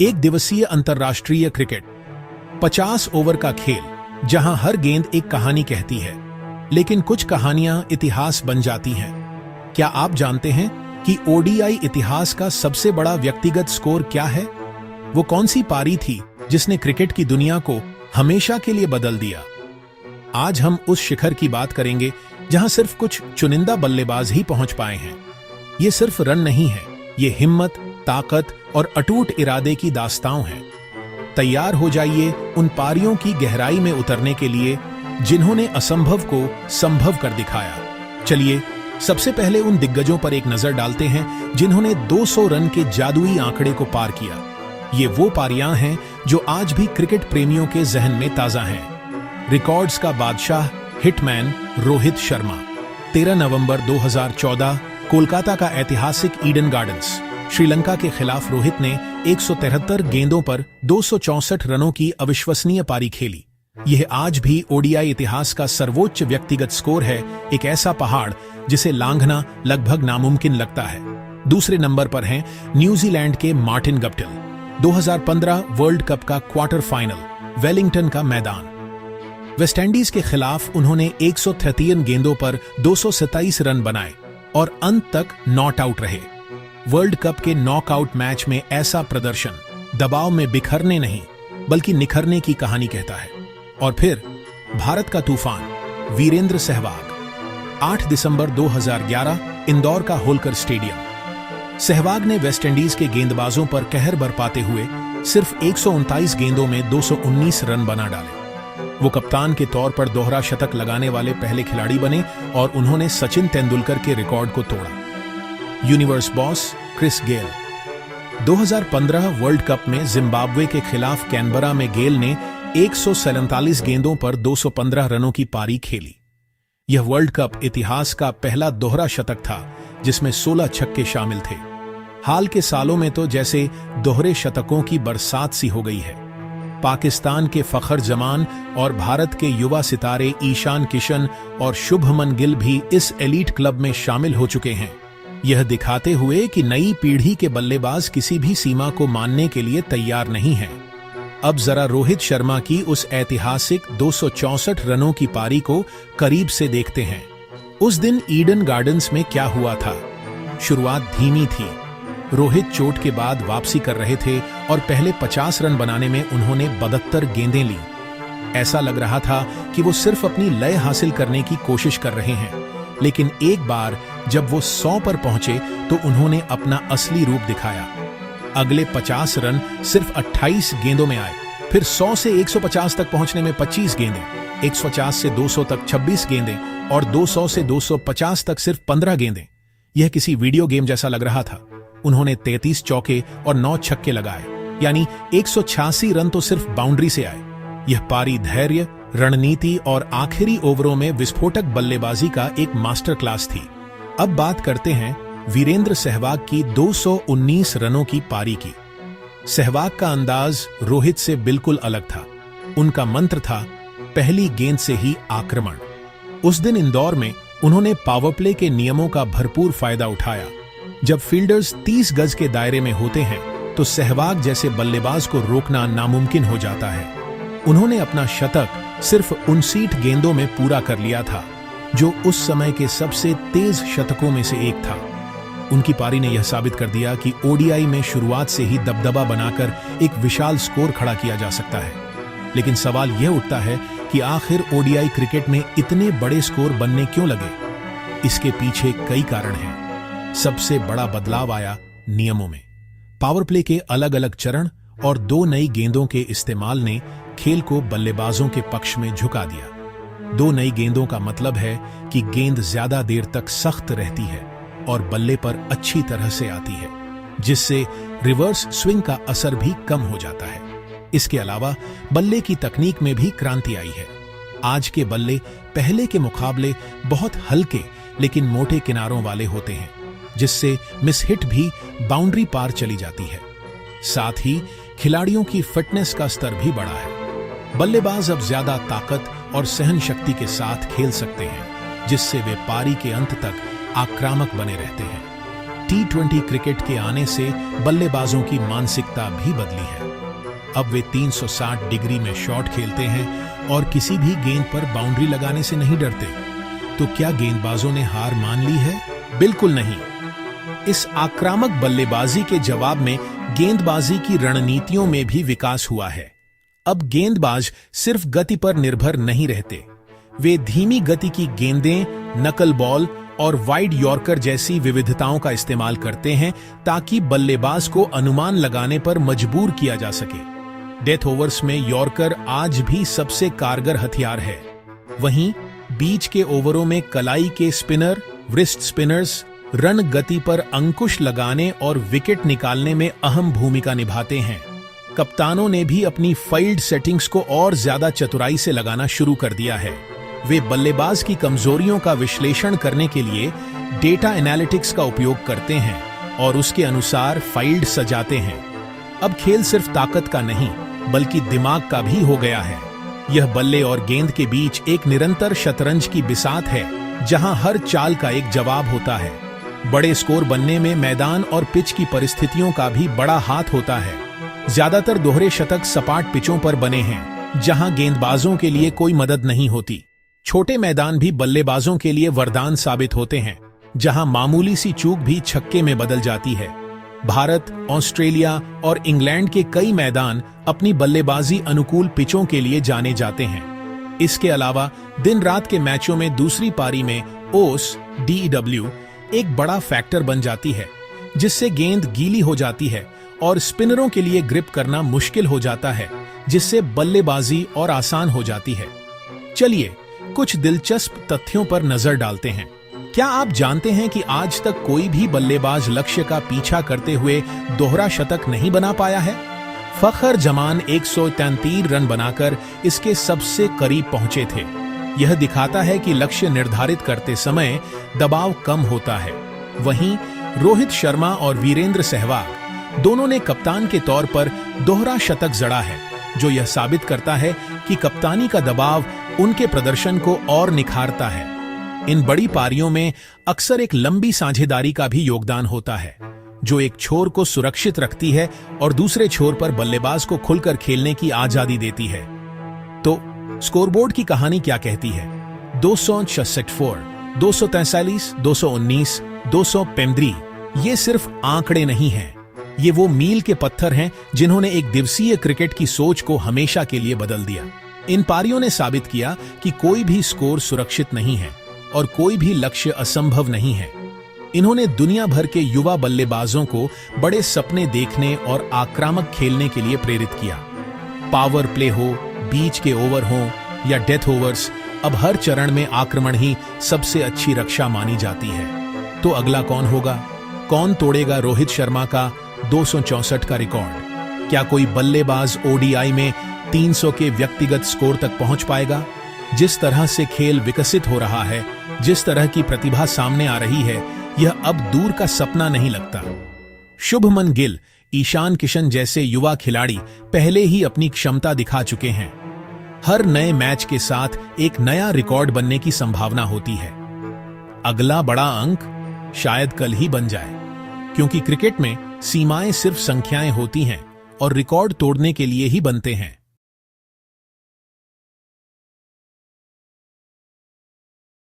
एक दिवसीय अंतर्राष्ट्रीय क्रिकेट 50 ओवर का खेल जहां हर गेंद एक कहानी कहती है, लेकिन कुछ कहानियां इतिहास बन जाती हैं। क्या आप जानते हैं कि ओडीआई इतिहास का सबसे बड़ा व्यक्तिगत स्कोर क्या है? वो कौन सी पारी थी जिसने क्रिकेट की दुनिया को हमेशा के लिए बदल दिया? आज हम उस शिखर की बात करेंगे जहां सिर्फ कुछ चुनिंदा बल्लेबाज ही पहुंच पाए हैं। ये सिर्फ रन नहीं है, ये हिम्मत, ताकत और अटूट इरादे की दास्तां है। तैयार हो जाइए उन पारियों की गहराई में उतरने के लिए जिन्होंने असंभव को संभव कर दिखाया। चलिए सबसे पहले उन दिग्गजों पर एक नजर डालते हैं जिन्होंने 200 रन के जादुई आंकड़े को पार किया। ये वो पारियां हैं जो आज भी क्रिकेट प्रेमियों के जहन में ताजा हैं। रिकॉर्ड्स का बादशाह हिटमैन रोहित शर्मा। 13 नवंबर 2014 कोलकाता का ऐतिहासिक ईडन गार्डन्स। श्रीलंका के खिलाफ रोहित ने 173 गेंदों पर 264 रनों की अविश्वसनीय पारी खेली। यह आज भी ओडीआई इतिहास का सर्वोच्च व्यक्तिगत स्कोर है, एक ऐसा पहाड़ जिसे लांघना लगभग नामुमकिन लगता है। दूसरे नंबर पर हैं न्यूजीलैंड के मार्टिन गप्टिल। 2015 वर्ल्ड कप का क्वार्टर फाइनल, वेलिंगटन का मैदान। वेस्टइंडीज के खिलाफ उन्होंने 133 गेंदों पर 227 रन बनाए और अंत तक नॉट आउट रहे। वर्ल्ड कप के नॉकआउट मैच में ऐसा प्रदर्शन दबाव में बिखरने नहीं बल्कि निखरने की कहानी कहता है। और फिर भारत का तूफान वीरेंद्र सहवाग। 8 दिसंबर 2011 इंदौर का होलकर स्टेडियम। सहवाग ने वेस्टइंडीज के गेंदबाजों पर कहर बरपाते हुए सिर्फ 139 गेंदों में 219 रन बना डाले। वो कप्तान के तौर पर दोहरा शतक लगाने वाले पहले खिलाड़ी बने और उन्होंने सचिन तेंदुलकर के रिकॉर्ड को तोड़ा। Universe boss Chris Gayle. 2015 world cup में जिम्बाब्वे के खिलाफ कैनबरा में गेल ने 147 गेंदों पर 215 रनों की पारी खेली। यह वर्ल्ड कप इतिहास का पहला दोहरा शतक था जिसमें 16 छक्के शामिल थे। हाल के सालों में तो जैसे दोहरे शतकों की बरसात सी हो गई है। पाकिस्तान के फखर जमान और भारत के युवा सितारे ईशान किशन और शुभमन गिल भी इस एलीट क्लब में शामिल हो चुके हैं, यह दिखाते हुए कि नई पीढ़ी के बल्लेबाज किसी भी सीमा को मानने के लिए तैयार नहीं हैं। अब जरा रोहित शर्मा की उस ऐतिहासिक 264 रनों की पारी को करीब से देखते हैं। उस दिन ईडन गार्डन्स में क्या हुआ था? शुरुआत धीमी थी। रोहित चोट के बाद वापसी कर रहे थे और पहले 50 रन बनाने में उन्होंने 72 गेंदें ली। ऐसा लग रहा था कि वो सिर्फ अपनी लय हासिल करने की कोशिश कर रहे हैं, लेकिन एक बार जब वो 100 पर पहुंचे तो उन्होंने अपना असली रूप दिखाया। अगले 50 रन सिर्फ 28 गेंदों में आए, फिर 100 से 150 तक पहुंचने में 25 गेंदें, 150 से 200 तक 26 गेंदें और 200 से 250 तक सिर्फ 15 गेंदें। यह किसी वीडियो गेम जैसा लग रहा था। उन्होंने 33 चौके और 9 छक्के लगाए, यानी 186 रन तो सिर्फ बाउंड्री से आए। यह पारी धैर्य, रणनीति और आखिरी ओवरों में विस्फोटक बल्लेबाजी का एक मास्टर क्लास थी। अब बात करते हैं वीरेंद्र सहवाग की 219 रनों की पारी की। सहवाग का अंदाज रोहित से बिल्कुल अलग था। उनका मंत्र था पहली गेंद से ही आक्रमण। उस दिन इंदौर में उन्होंने पावर प्ले के नियमों का भरपूर फायदा उठाया। जब फील्डर्स 30 गज के दायरे में होते हैं तो सहवाग जैसे बल्लेबाज को रोकना नामुमकिन हो जाता है। उन्होंने अपना शतक सिर्फ 59 गेंदों में पूरा कर लिया था, जो उस समय के सबसे तेज शतकों में से एक था। उनकी पारी ने यह साबित कर दिया कि ओडीआई में शुरुआत से ही दबदबा बनाकर एक विशाल स्कोर खड़ा किया जा सकता है। लेकिन सवाल यह उठता है कि आखिर ओडीआई क्रिकेट में इतने बड़े स्कोर बनने क्यों लगे? इसके पीछे कई कारण हैं। सबसे बड़ा बदलाव आया नियमों में। पावर प्ले के अलग अलग चरण और 2 नई गेंदों के इस्तेमाल ने खेल को बल्लेबाजों के पक्ष में झुका दिया। 2 नई गेंदों का मतलब है कि गेंद ज्यादा देर तक सख्त रहती है और बल्ले पर अच्छी तरह से आती है, जिससे रिवर्स स्विंग का असर भी कम हो जाता है। इसके अलावा बल्ले की तकनीक में भी क्रांति आई है। आज के बल्ले पहले के मुकाबले बहुत हल्के लेकिन मोटे किनारों वाले होते हैं, जिससे मिस हिट भी बाउंड्री पार चली जाती है। साथ ही खिलाड़ियों की फिटनेस का स्तर भी बढ़ा है। बल्लेबाज अब ज्यादा ताकत और सहन शक्ति के साथ खेल सकते हैं, जिससे वे पारी के अंत तक आक्रामक बने रहते हैं। T20 क्रिकेट के आने से बल्लेबाजों की मानसिकता भी बदली है। अब वे 360 डिग्री में शॉट खेलते हैं और किसी भी गेंद पर बाउंड्री लगाने से नहीं डरते। तो क्या गेंदबाजों ने हार मान ली है? बिल्कुल नहीं। इस आक्रामक बल्लेबाजी के जवाब में गेंदबाजी की रणनीतियों में भी विकास हुआ है। अब गेंदबाज सिर्फ गति पर निर्भर नहीं रहते। वे धीमी गति की गेंदें, नकल बॉल और वाइड यॉर्कर जैसी विविधताओं का इस्तेमाल करते हैं ताकि बल्लेबाज को अनुमान लगाने पर मजबूर किया जा सके। डेथ ओवर्स में यॉर्कर आज भी सबसे कारगर हथियार है। वहीं बीच के ओवरों में कलाई के स्पिनर, व्रिस्ट स्पिनर्स रन गति पर अंकुश लगाने और विकेट निकालने में अहम भूमिका निभाते हैं। कप्तानों ने भी अपनी फील्ड सेटिंग्स को और ज्यादा चतुराई से लगाना शुरू कर दिया है। वे बल्लेबाज की कमजोरियों का विश्लेषण करने के लिए डेटा एनालिटिक्स का उपयोग करते हैं और उसके अनुसार फील्ड सजाते हैं। अब खेल सिर्फ ताकत का नहीं बल्कि दिमाग का भी हो गया है। यह बल्ले और गेंद के बीच एक निरंतर शतरंज की बिसात है जहां हर चाल का एक जवाब होता है। बड़े स्कोर बनने में मैदान और पिच की परिस्थितियों का भी बड़ा हाथ होता है। ज्यादातर दोहरे शतक सपाट पिचों पर बने हैं जहां गेंदबाजों के लिए कोई मदद नहीं होती। छोटे मैदान भी बल्लेबाजों के लिए वरदान साबित होते हैं जहां मामूली सी चूक भी छक्के में बदल जाती है। भारत, ऑस्ट्रेलिया और इंग्लैंड के कई मैदान अपनी बल्लेबाजी अनुकूल पिचों के लिए जाने जाते हैं। इसके अलावा दिन रात के मैचों में दूसरी पारी में ओस DW एक बड़ा फैक्टर बन जाती है जिससे गेंद गीली हो जाती है और स्पिनरों के लिए ग्रिप करना मुश्किल हो जाता है, जिससे बल्लेबाजी और आसान हो जाती है। चलिए कुछ दिलचस्प तथ्यों पर नजर डालते हैं। क्या आप जानते हैं कि आज तक कोई भी बल्लेबाज लक्ष्य का पीछा करते हुए दोहरा शतक नहीं बना पाया है? फखर जमान 133 रन बनाकर इसके सबसे करीब पहुंचे थे। यह दिखाता है कि लक्ष्य निर्धारित करते समय दबाव कम होता है। वहीं रोहित शर्मा और वीरेंद्र सहवाग दोनों ने कप्तान के तौर पर दोहरा शतक जड़ा है, जो यह साबित करता है कि कप्तानी का दबाव उनके प्रदर्शन को और निखारता है। इन बड़ी पारियों में अक्सर एक लंबी साझेदारी का भी योगदान होता है, जो एक छोर को सुरक्षित रखती है और दूसरे छोर पर बल्लेबाज को खुलकर खेलने की आजादी देती है। तो स्कोरबोर्ड की कहानी क्या कहती है? 266, 243, 219, 235 ये सिर्फ आंकड़े नहीं हैं। ये वो मील के पत्थर हैं जिन्होंने एक दिवसीय क्रिकेट की सोच को हमेशा के लिए बदल दिया। इन पारियों ने साबित किया कि कोई भी स्कोर सुरक्षित नहीं है और कोई भी लक्ष्य असंभव नहीं है। इन्होंने दुनिया भर के युवा बल्लेबाजों को बड़े सपने देखने और आक्रामक खेलने के लिए प्रेरित किया। पावर प्ले हो, बीच के ओवर हो या डेथ ओवर्स, अब हर चरण में आक्रमण ही सबसे अच्छी रक्षा मानी जाती है। तो अगला कौन होगा? कौन तोड़ेगा रोहित शर्मा का 264 का रिकॉर्ड? क्या कोई बल्लेबाज ODI में 300 के व्यक्तिगत स्कोर तक पहुंच पाएगा? जिस तरह से खेल विकसित हो रहा है, जिस तरह की प्रतिभा सामने आ रही है, यह अब दूर का सपना नहीं लगता। शुभमन गिल, ईशान किशन जैसे युवा खिलाड़ी पहले ही अपनी क्षमता दिखा चुके हैं। हर नए मैच के साथ एक नया रिकॉर्ड बनने की संभावना होती है। अगला बड़ा अंक शायद कल ही बन जाए, क्योंकि क्रिकेट में सीमाएं सिर्फ संख्याएं होती हैं और रिकॉर्ड तोड़ने के लिए ही बनते हैं।